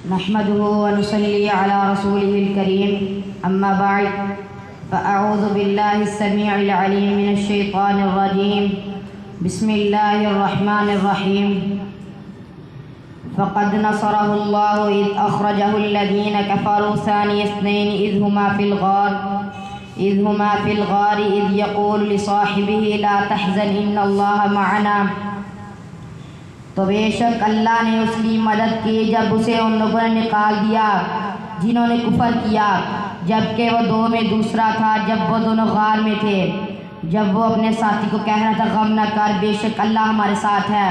नहमदुहु व नुसल्ली अला रसूलिहिल करीम अम्मा बअद फ़अऊज़ु बिल्लाहिस समीइल अलीम मिनश शैतानिर रजीम बिस्मिल्लाहिर रहमानिर रहीम फ़क़द नसरहुल्लाहु इज़ अख़रजहुल लज़ीना कफ़रू सानिय इस्नैनि इज़ हुमा फ़िल ग़ार इज़ यक़ूलु लिसाहिबिही ला तहज़न इन्नल्लाहा मअना। तो बेशक अल्लाह ने उसकी मदद की जब उसे उन लोगों ने निकाल दिया जिन्होंने कुफर किया, जबकि वो दो में दूसरा था। जब वो दोनों गार में थे, जब वो अपने साथी को कह रहा था गम न कर, बेशक अल्लाह हमारे साथ है।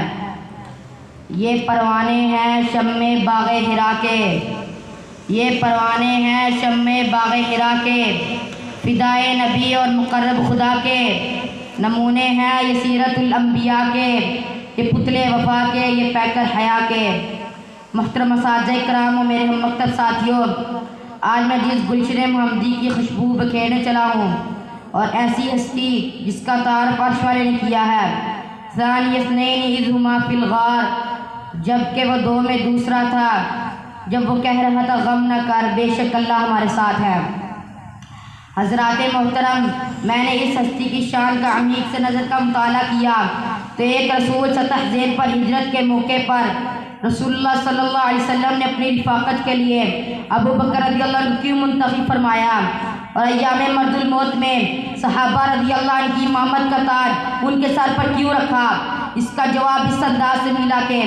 ये परवाने हैं शम्मे बाग़े हिरा के, ये परवाने हैं शम्मे बाग़े हिरा के, फ़िदाए नबी और मुक़र्रब खुदा के नमूने हैं। ये सीरतुल अंबिया के, ये पुतले वफा के, ये पैकर हया के। मुहतरम असातिज़ा इकराम और मेरे हम मकतब साथियों, आज मैं जिस गुलशन मोहम्मदी की खुशबू बखेरने चला हूँ और ऐसी हस्ती जिसका तारुफ़ अर्श वाले ने किया है। सानिय इस्नैनि इज़ हुमा फ़िल ग़ार, जबकि वो दो में दूसरा था, जब वो कह रहा था गम न कर, बेशक अल्लाह हमारे साथ है। हज़रात मोहतरम, मैंने इस हस्ती की शान का अमीक से नज़र का मुताला किया तो एक रसूल सतह ज़ेन पर हिजरत के मौके पर रसूलुल्लाह सल्लल्लाहु अलैहि वसल्लम ने अपनी रिफ़ाक़त के लिए अबू बकर रज़ियल्लाहु अन्हु क्यों मुंतखब फरमाया और अय्याम मर्दुल मौत में सहाबा रज़ियल्लाहु अन्हुम की इमामत का ताज उनके सर पर क्यों रखा। इसका जवाब इस अंदाज से मिला कि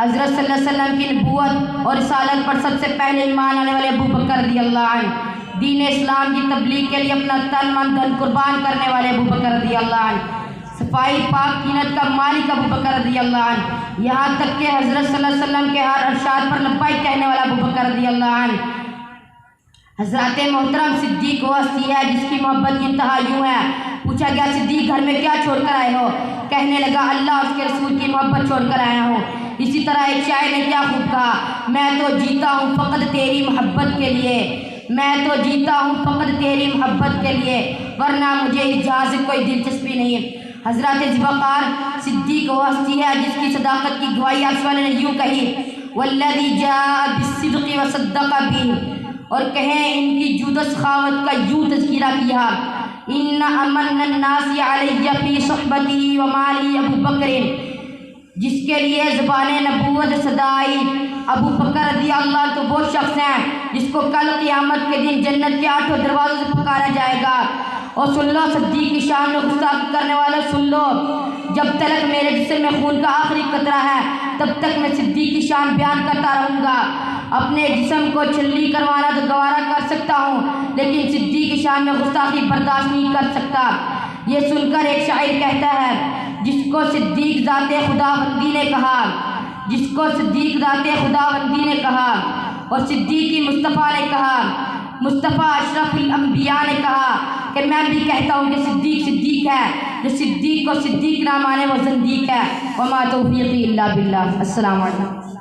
हज़रत सल्लल्लाहु अलैहि वसल्लम की नबूवत और रिसालत पर सबसे पहले ईमान आने वाले अबू बकर रज़ियल्लाहु अन्हु, दीन इस्लाम की तबलीग के लिए अपना तन मन धन कुर्बान करने वाले अबू बकर रज़ियल्लाहु अन्हु, सफाई पाक कीनत का मालिक अबू बकर रज़ियल्लाहु अन्हु, यहाँ तक कि हज़रत सल्लल्लाहु अलैहि वसल्लम के हर अरशाद पर लब्बैक कहने वाला अबू बकर रज़ियल्लाहु अन्हु। हज़रत मोहतरम सिद्दीक़ वो हस्ती है जिसकी मोहब्बत की इंतहा यूँ है। पूछा गया, सिद्दीक़ घर में क्या छोड़ कर आए हो? कहने लगा, अल्लाह और उसके रसूल की मोहब्बत छोड़ कर आया हूँ। इसी तरह एक शायर ने क्या खूब कहा, मैं तो जीता हूँ फ़कत तेरी मोहब्बत के लिए, मैं तो जीता हूँ फ़कत तेरी मोहब्बत के लिए, वरना मुझे इस जहां से कोई दिलचस्पी नहीं है। हज़रत ज़ुबैर सिद्दीक़ वो हस्ती है जिसकी सदाकत की गवाही अर्श वाले ने यूँ कही, वल्लज़ी जाअ बिस्सिद्क़ि व सद्दक़ बिही, और कहें इनकी जुद सखावत का यूँ तज़किरा किया। इन्ना अमन्नन नासी अलैया फ़ी सुहबती व माली अबू बकर, जिसके लिए ज़ुबान नबूवत सदाई अबू बकर रज़ियल्लाहु अन्हु तो वो शख्स हैं जिसको कल क़यामत के दिन जन्नत के 8 दरवाज़ों से पुकारा जाएगा। और सुन लो सिद्दीक़ की शान में गुस्ताखी करने वाले, सुन लो, जब तक मेरे जिस्म में खून का आखिरी कतरा है तब तक मैं सिद्दीक़ की शान बयान करता रहूँगा। अपने जिस्म को छल्ली करवाना तो गवारा कर सकता हूँ, लेकिन सिद्दीक़ की शान में गुस्ताखी बर्दाश्त नहीं कर सकता। ये सुनकर एक शायर कहता है, जिसको सिद्दीक़ ज़ाते खुदाबंदी ने कहा, जिसको सिद्दीक़ ज़ाते खुदाबंदी ने कहा और सिद्दीक़ी मुस्तफ़ा ने कहा, मुस्तफ़ा अशरफुल अंबिया ने कहा कि मैं भी कहता हूँ कि सिद्दीक़ सिद्दीक़ है, जो सिद्दीक़ को सिद्दीक़ ना माने वो ज़ंदीक़ है। वमा तौफ़ीक़ी इल्ला बिल्लाह। अस्सलामु अलैकुम।